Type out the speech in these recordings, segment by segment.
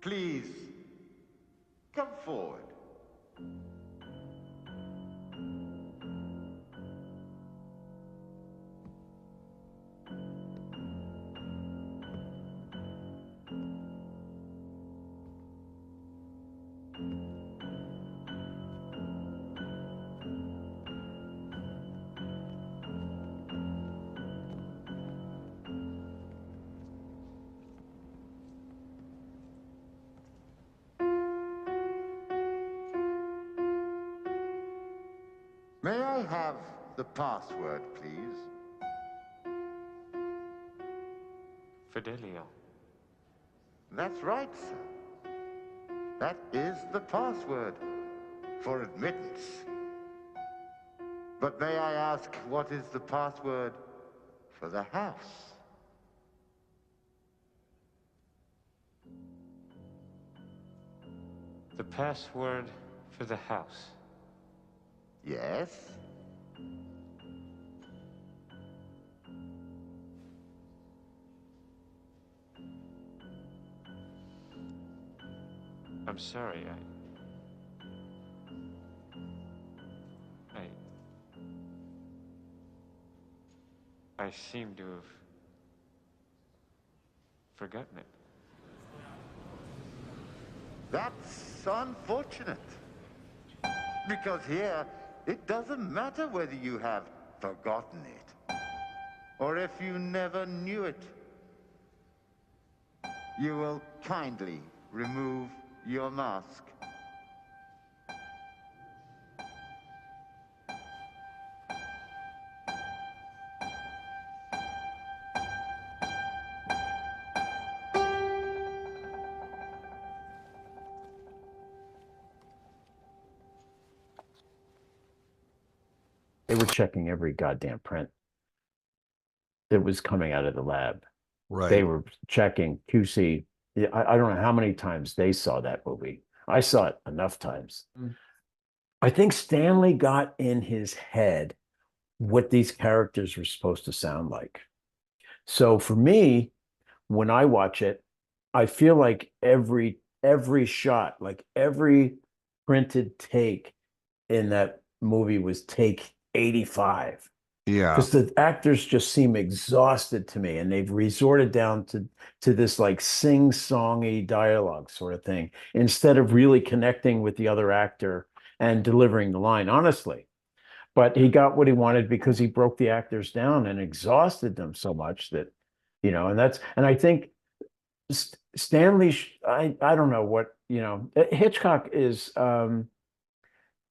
Please, come forward. May I have the password, please? Fidelio. That's right, sir. That is the password for admittance. But may I ask, what is the password for the house? The password for the house. Yes? I'm sorry, I seem to have forgotten it. That's unfortunate. Because here, it doesn't matter whether you have forgotten it, or if you never knew it. You will kindly remove your mask. They were checking every goddamn print that was coming out of the lab. Right. They were checking QC. I don't know how many times they saw that movie. I saw it enough times. I think Stanley got in his head what these characters were supposed to sound like. So for me, when I watch it, I feel like every shot, like every printed take in that movie was take 85. Yeah. Because the actors just seem exhausted to me, and they've resorted down to this like sing-songy dialogue sort of thing instead of really connecting with the other actor and delivering the line honestly. But he got what he wanted because he broke the actors down and exhausted them so much that, and I think Stanley, I don't know what, Hitchcock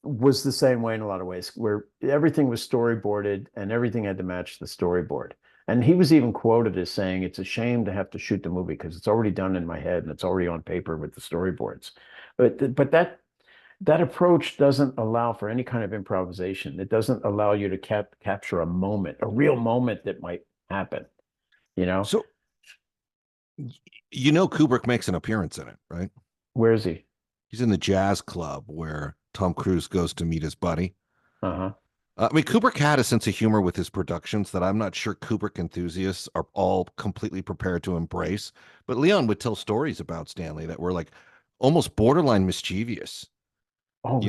was the same way in a lot of ways, where everything was storyboarded and everything had to match the storyboard. And he was even quoted as saying, it's a shame to have to shoot the movie because it's already done in my head and it's already on paper with the storyboards. But that approach doesn't allow for any kind of improvisation. It doesn't allow you to capture a moment, a real moment that might happen, So, Kubrick makes an appearance in it, right? Where is he? He's in the jazz club where Tom Cruise goes to meet his buddy. Uh-huh. I mean, Kubrick had a sense of humor with his productions that I'm not sure Kubrick enthusiasts are all completely prepared to embrace. But Leon would tell stories about Stanley that were like almost borderline mischievous. Oh,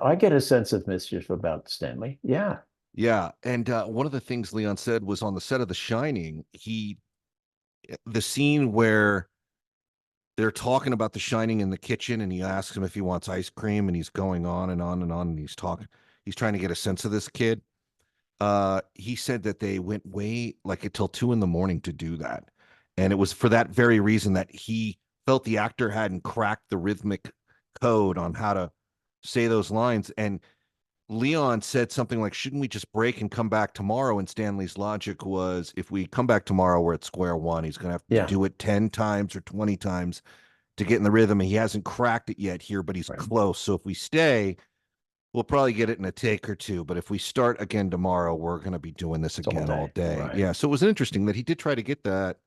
I get a sense of mischief about Stanley. Yeah. Yeah. And one of the things Leon said was on the set of The Shining, the scene where they're talking about The Shining in the kitchen and he asks him if he wants ice cream and he's going on and on and on and he's trying to get a sense of this kid. He said that they went way like until 2 a.m. to do that. And it was for that very reason that he felt the actor hadn't cracked the rhythmic code on how to say those lines. And Leon said something like, shouldn't we just break and come back tomorrow? And Stanley's logic was, if we come back tomorrow, we're at square one. He's going to have to do it 10 times or 20 times to get in the rhythm. And he hasn't cracked it yet here, but he's close. So if we stay, we'll probably get it in a take or two. But if we start again tomorrow, we're going to be doing this again all day. Right. Yeah. So it was interesting that he did try to get that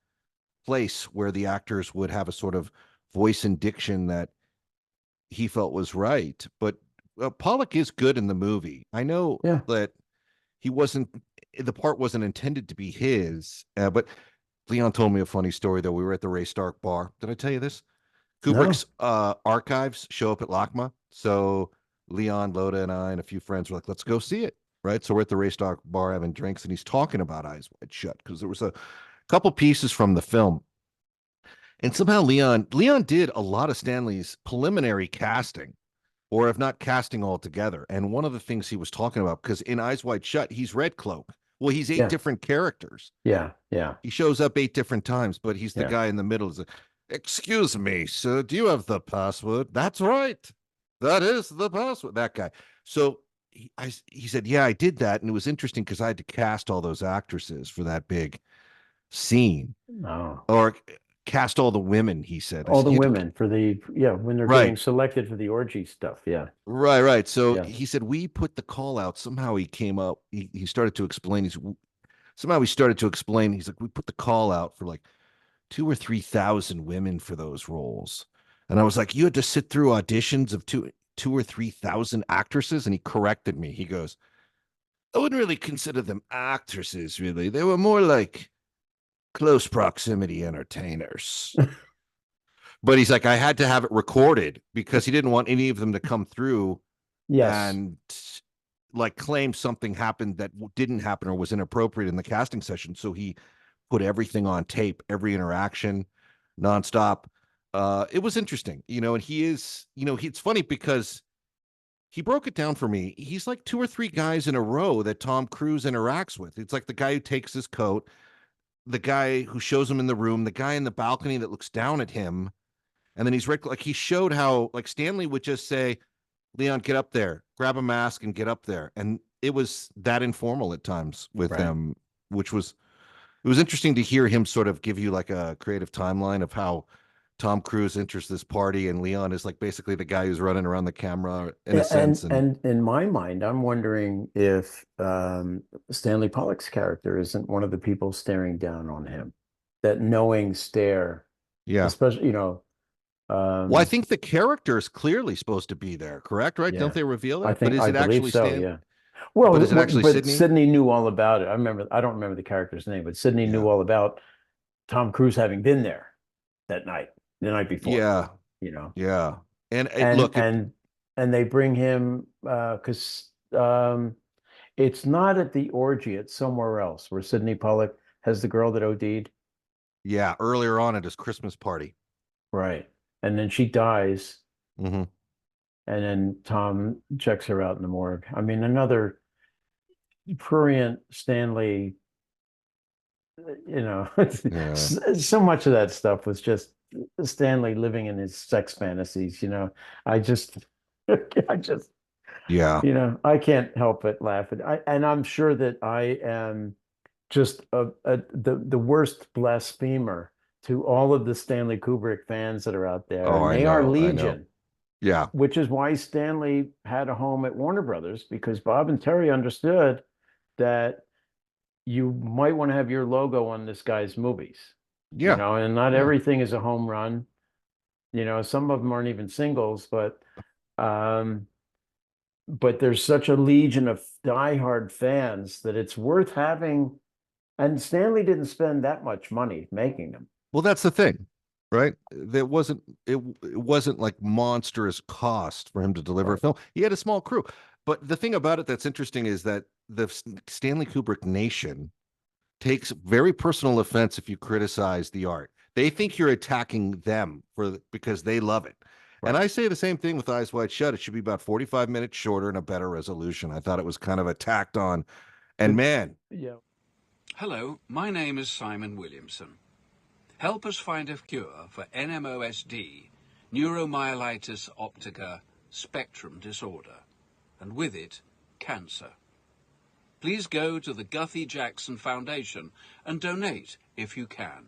place where the actors would have a sort of voice and diction that he felt was right. But Pollock is good in the movie. I know that the part wasn't intended to be his, but Leon told me a funny story, though. We were at the Ray Stark bar. Did I tell you this? Kubrick's archives show up at LACMA. So Leon, Loda, and I and a few friends were like, let's go see it. Right. So we're at the Race Dock bar having drinks, and he's talking about Eyes Wide Shut because there was a couple pieces from the film. And somehow Leon did a lot of Stanley's preliminary casting, or if not casting altogether. And one of the things he was talking about, because in Eyes Wide Shut, he's Red Cloak. Well, he's 8 different characters. Yeah. He shows up 8 different times, but he's the guy in the middle. Excuse me, sir, do you have the password? That's right. That is the password. That guy. So he said, yeah, I did that. And it was interesting because I had to cast all those actresses for that big scene. Oh. Or cast all the women, he said. All the women for the, when they're getting selected for the orgy stuff. Yeah. Right. So he said, we put the call out. Somehow he came up, he started to explain. He's like, we put the call out for like 2,000 or 3,000 women for those roles. And I was like, you had to sit through auditions of 2,000 or 3,000 actresses? And he corrected me. He goes, I wouldn't really consider them actresses, really. They were more like close proximity entertainers. But he's like, I had to have it recorded because he didn't want any of them to come through and like claim something happened that didn't happen or was inappropriate in the casting session. So he put everything on tape, every interaction, nonstop. It was interesting, and he is, it's funny because he broke it down for me. He's like 2 or 3 guys in a row that Tom Cruise interacts with. It's like the guy who takes his coat, the guy who shows him in the room, the guy in the balcony that looks down at him. And then he's like, he showed how like Stanley would just say, Leon, get up there, grab a mask and get up there. And it was that informal at times with them, which was, it was interesting to hear him sort of give you like a creative timeline of how Tom Cruise enters this party and Leon is like basically the guy who's running around the camera in a sense. And in my mind, I'm wondering if Stanley Pollock's character isn't one of the people staring down on him, that knowing stare. Yeah. Especially, well, I think the character is clearly supposed to be there, correct? Right? Yeah. Don't they reveal it? I think, but is it actually so, yeah. Well, but is it actually Sidney? Sidney knew all about it. I don't remember the character's name, but Sidney knew all about Tom Cruise having been there that night, the night before. Yeah. Yeah. And look, and they bring him because it's not at the orgy, it's somewhere else where Sidney Pollack has the girl that OD'd. Yeah, earlier on at his Christmas party. Right. And then she dies. Mm-hmm. And then Tom checks her out in the morgue. I mean, another prurient Stanley, so much of that stuff was just Stanley living in his sex fantasies. I just, I can't help but laugh and I'm sure that I am just the worst blasphemer to all of the Stanley Kubrick fans that are out there. Oh, and they are legion. Yeah. Which is why Stanley had a home at Warner Brothers, because Bob and Terry understood that you might want to have your logo on this guy's movies. Yeah. And not everything is a home run. Some of them aren't even singles, but there's such a legion of diehard fans that it's worth having. And Stanley didn't spend that much money making them. Well, that's the thing, right? It wasn't like monstrous cost for him to deliver a film. He had a small crew. But the thing about it that's interesting is that the Stanley Kubrick nation takes very personal offense if you criticize the art. They think you're attacking them because they love it. Right. And I say the same thing with Eyes Wide Shut. It should be about 45 minutes shorter and a better resolution. I thought it was kind of a tacked on. And man. Yeah. Hello, my name is Simon Williamson. Help us find a cure for NMOSD, neuromyelitis optica spectrum disorder, and with it, cancer. Please go to the Guthrie Jackson Foundation and donate if you can.